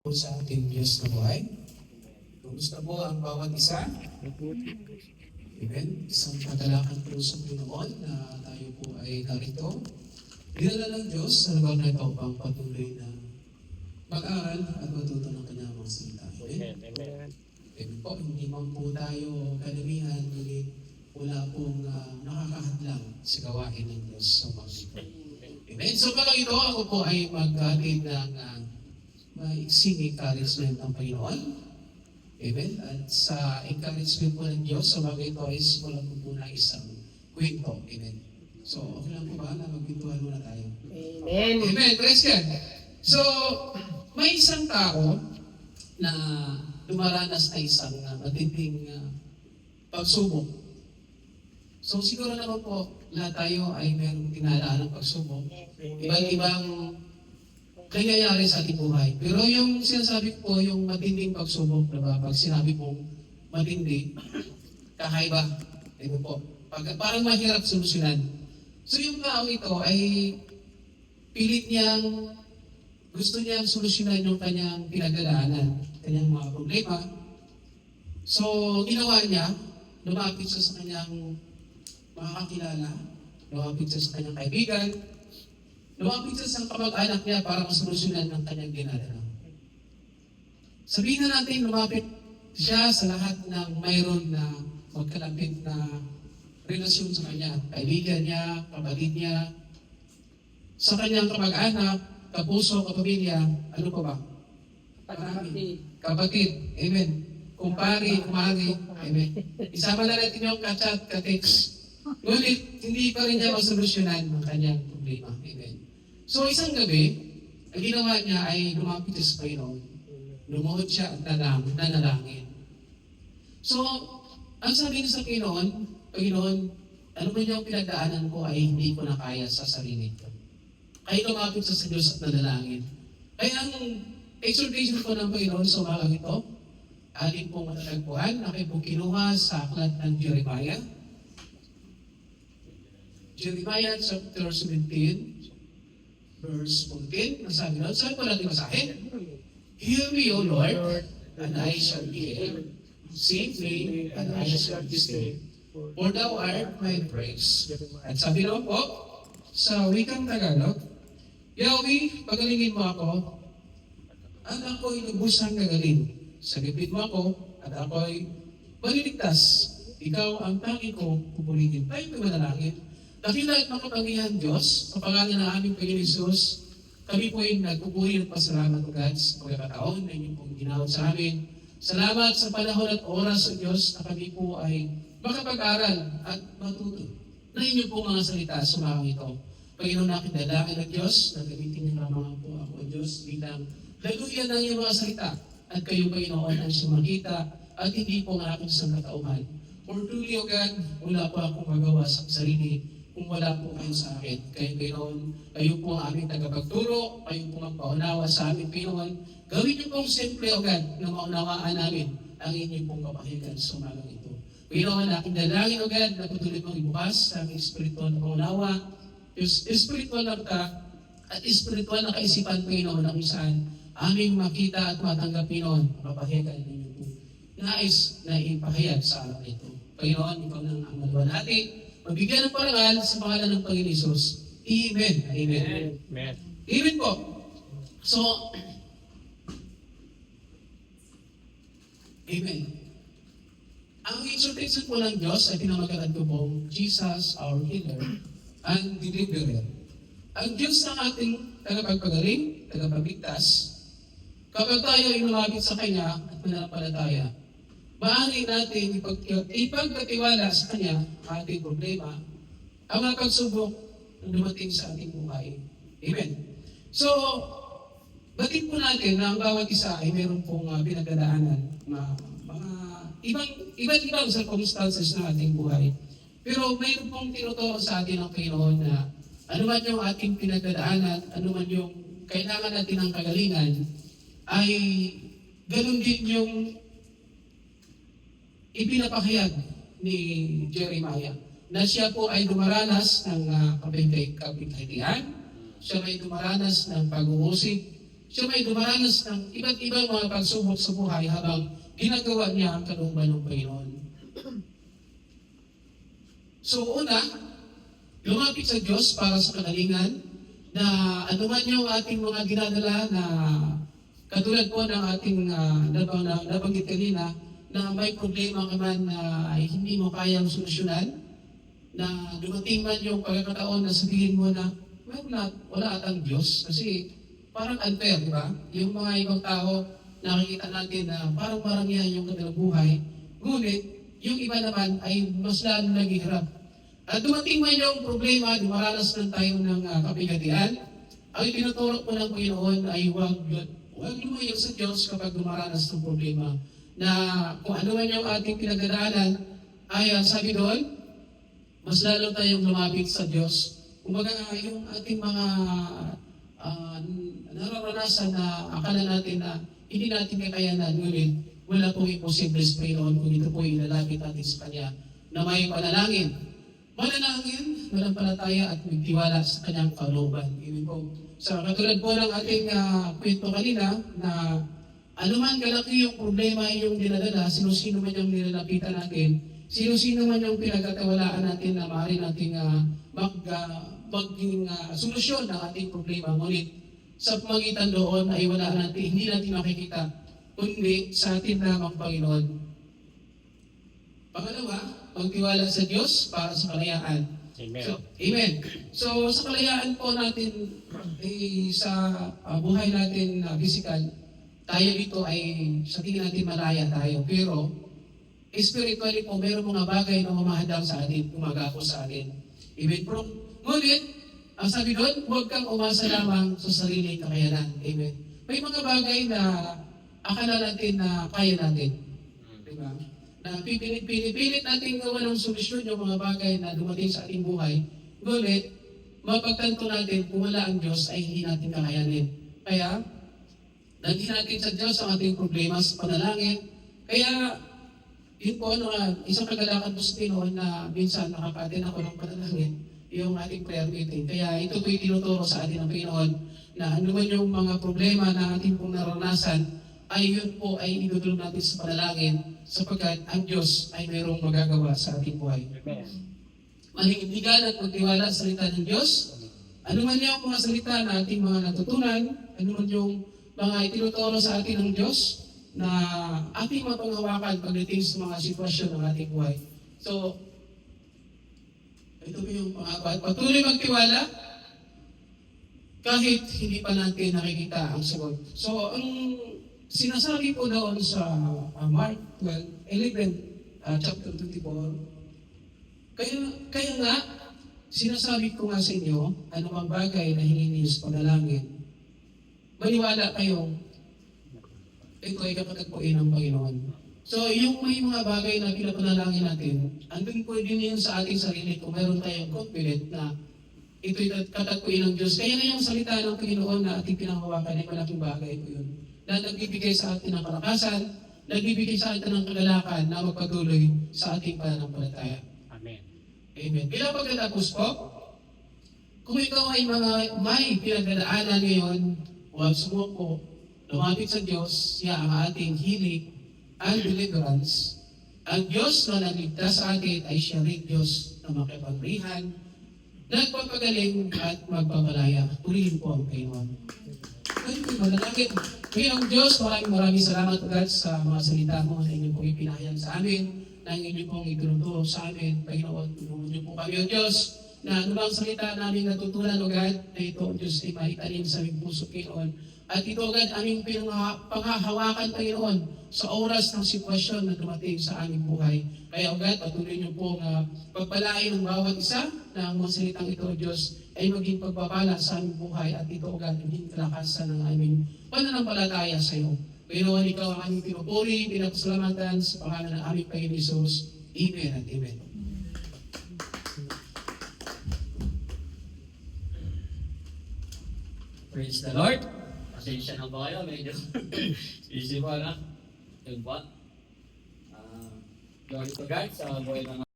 Po sa ating Diyos na buhay. Kumusta po ang bawat isa? Amen. Isang kagalakan po sa Panginoon na tayo po ay narito. Dinala ng Diyos sa lugar na ito upang patuloy na mag-aral at matuto ng kanyang mga salita. Amen. Amen po, hindi man po tayo kalamihan, ngunit wala pong nakakahadlang sa gawain ng Diyos sa mga ito. Amen. So pag ito, ako po ay mag-atid ng maiksing encouragement ng Panginoon. Amen. At sa encouragement po ng Diyos, sa bagay ito ay simulan ko po na isang kwento. Amen. So, okay lang po ba na magpintuhan muna tayo? Amen. Amen. Praise God. So, may isang tao na dumaranas na isang matinding pagsubok. So, siguro naman po, lahat tayo ay mayroong dinadaan ng pagsubok. Iba't-ibang nangyayari sa ating buhay. Pero yung sinasabi ko, yung matinding pagsubok, diba? Pag sinabi pong matindi, kakaiba. Diba po? Parang mahirap solusyonan. So yung tao ito ay pilit niyang, gusto niyang solusyonan yung kanyang pinagdadaanan, kanyang mga problema. So ginawa niya, lumapit siya sa kanyang mga kakilala, lumapit siya sa kanyang kaibigan, lumapit siya sa kamag-anak niya para masolusyonan ng kanyang dinadala. Sabihin na natin, lumapit siya sa lahat ng mayroon na magkalapit na relasyon sa kanya. Kaibigan niya, kapatid niya, sa kanyang kamag-anak, kapuso, kapamilya, ano pa ba? Marami. Kapatid. Amen. Kumpari, kumari. Amen. Isama na natin yung ka-chat, ka-text. Ngunit, hindi pa rin niya masolusyonan ang kanyang problema. Amen. So isang gabi, ang ginawa niya ay lumapit sa Panginoon. Lumuhod siya at nanalangin. So, ang sabi niya sa Panginoon, Panginoon, ano ba yung pinagdaanan ko ay hindi ko na kaya sa sarili ko. Kaya lumapit sa Diyos at nanalangin. Kaya ang exhortation ko ng Panginoon sa umagang ito, alin pong matatagpuan, aking pong kinuha sa aklat ng Jeremiah. Jeremiah chapter 17, verse 14, nasabi doon, saan po natin masahin? Hear me, O Lord, and I shall hear. Save me, and I shall be still. For thou art my praise. At sabi doon po, sa wikang Tagalog, Yahweh, pagalingin mo ako, at ako'y lubusang gagaling. Sagipin mo ako, at ako'y maliligtas. Ikaw ang tangi ko, pupulingin. Tayo may manalangin. Dakila at makapangyarihan Diyos, sa pangalan ng aming Panginoon Jesus, kami po ay nagpupuri at pasalamat o God sa pagkakataon na inyong pong ginawad sa amin. Salamat sa panahon at oras sa Diyos na kami po ay makapag-aral at matuto na inyong pong mga salita sa mga ito. Panginoon natin dalangin ng Diyos na gamitin niyo lamang po ako, Diyos, bilang laguyan ng iyong mga salita at kayo, Panginoon, ang sumakita at hindi po ang aking sangkatauhan. For truly, O God, wala po akong magawa sa sarili kung wala po kayo sa akin. Kaya Panginoon, kayo po ang aming tagapagturo, kayo po ang paunawa sa amin, Panginoon. Gawin niyo pong simple, O God, na maunawaan namin ang inyong pong kapahigan sa umagang ito. Panginoon, aking dalangin, O God, na patuloy mong ibukas sa aming espiritual na paunawa, yung espiritual na mata at espiritual na kaisipan, Panginoon, na kung saan aming makita at matanggap, Panginoon, ang kapahigan ninyo po. Nais na ipahayag sa araw ito. Panginoon, ikaw nang ang maluwalhati. Mabigyan ng parangal sa pangalan ng Panginoon Isus. Amen. Amen. Amen. Amen po. So, Amen. Ang exhortation po ng Diyos ay pinamagalan ko pong Jesus, our healer and deliverer. Ang Diyos ng ating tagapagpagaling, tagapagligtas, kapag tayo ay lumapit sa Kanya at mananampalataya, maaari natin ipagkatiwala sa Kanya ang ating problema, ang mga pagsubok na dumating sa ating buhay. Amen. So, batid po natin na ang bawat isa ay meron pong pinagdadaanan na mga iba't ibang circumstances ng ating buhay. Pero mayroon pong tinuturo sa atin ng Panginoon na ano man yung ating pinagdadaanan, ano man yung kailangan natin ng kagalingan, ay ganun din yung ipinapahayag ni Jeremiah na siya po ay dumaranas ng kapitbahay-kapitbahian, siya ay dumaranas ng pag-uusig, siya may dumaranas ng iba't ibang mga pagsubok sa buhay habang ginagawa niya ang kalooban ng Panginoon. So una, lumapit sa Diyos para sa kagalingan na anuman yung ating mga ginadala na katulad po ng ating nabanggit kanina na may problema ka man na hindi mo kayang solusyonan, na dumating man yung pagkakataon na sabihin mo na wala atang Diyos kasi parang unfair, di ba? Yung mga ibang tao, nakikita natin na parang marangyang yung kanilang buhay. Ngunit, yung iba naman ay mas lalo naghihirap. At dumating man yung problema, dumaranas lang tayo ng kabigatian, ang itinuturo po ng Panginoon ay huwag lumayo sa Diyos kapag dumaranas ng problema. Na kung ano man yung ating pinagdadaanan, ay sabi doon, mas lalo tayong lumapit sa Diyos. Kumbaga, yung ating mga nararanasan na akala natin na hindi natin kakayanan, ngunit wala pong imposible sa Panginoon kung ito po ilalapit natin sa Kanya na may panalangin. Manalangin, manampalataya at magtiwala sa Kanyang kalooban. Ibig po, sa katulad po ng ating kwento kanina na anuman kalaki yung problema yung dinadala, sino-sino man yung nilalapitan natin, sino-sino man yung pinagkatawalaan natin na maaari nating maging solusyon ng ating problema. Ngunit sa pamagitan doon ay hindi natin makikita, kundi sa atin lamang Panginoon. Pangalawa, magtiwala sa Diyos para sa kalayaan. Amen. So, amen. So, sa kalayaan po natin, sa buhay natin physical, tayo dito ay sa tingin natin malaya tayo. Pero, spiritually po, mayroong mga bagay na humahadang sa atin, gumagapo sa atin. Amen. Pero, ngunit, ang sabi doon, huwag kang umasa lamang sa sariling kakayanan. Amen. May mga bagay na akala natin na kaya natin. Diba? Na pinipilit natin gawa ng solusyon yung mga bagay na dumating sa ating buhay. Ngunit, mapagtanto natin kung wala ang Diyos ay hindi natin kakayanin. Kaya, dalhin natin sa Diyos ang ating problema sa panalangin. Kaya, yun po, isang kagalakan po sa Pinoon na minsan nakaka-attend ako ng panalangin, yung ating prayer meeting. Kaya ito po yung tinuturo sa atin ng Pinoon na ano man yung mga problema na ating pong naranasan, ay yun po ay idudulog natin sa panalangin sapagkat ang Diyos ay mayroong magagawa sa ating buhay. Manindigan at magtiwala sa salita ng Diyos. Ano man yung mga salita na ating mga natutunan, ano man yung mga itinuturo sa atin ng Diyos na ating mapanghawakan pagdating sa mga sitwasyon ng ating buhay. So, ito po yung pang-apat. Patuloy magtiwala kahit hindi pa natin nakikita ang sagot. So, ang sinasabi po doon sa Mark 11, chapter 24, kaya nga, sinasabi ko nga sa inyo, anumang bagay na hingin sa panalangin, maniwala kayong ito ay kapatagpuin ng Panginoon. So, yung may mga bagay na pinapanalangin natin, andun po din yun sa ating sarili kung meron tayong confident na ito'y katagpuin ng Diyos. Kaya na yung salita ng Panginoon na ating pinanghawakan ay malaking bagay po yun. Na nagbibigay sa atin ng kalakasan, nagbibigay sa atin ng kagalakan na magpatuloy sa ating pananampalataya. Amen. Amen. Bilang pagkatapos po, kung ikaw ay may pinagdadaanan ngayon, huwag sumuko, lumapit sa Diyos, siya ang ating healing and deliverance. Ang Diyos na nagligtas sa atin ay siya rin Diyos na makipaglihan, nagpapagaling at magpapalaya. Purihin po ang Panginoon. Ay, manalangin. Ngayong Diyos, maraming salamat agad sa mga salita mo na inyo pong ipinahayag sa amin, na inyo pong itinuturo sa amin. Panginoon, tulungan niyo po kami, O Diyos, na anumang salita namin natutunan, O God, na ito, O Diyos, ay maitanim sa aming puso, Panginoon. At ito, O God, aming panghahawakan, Panginoon, sa oras ng sitwasyon na dumating sa aming buhay. Kaya, O God, patuloy niyo po na pagpalain ng bawat isa na ang mga salitang ito, O Diyos, ay maging pagpapala sa aming buhay at ito, O God, maging kalakasan ng aming pananampalataya sa iyo. Panginoon, ikaw ang aming pinupuri, pinapasalamatan sa pangalan ng aming Panginoon Jesus. Amen at Amen. Praise the Lord. Pasensya na ba kayo? Medyo busy pa na. Yun ba? Glory to God sa buhay ng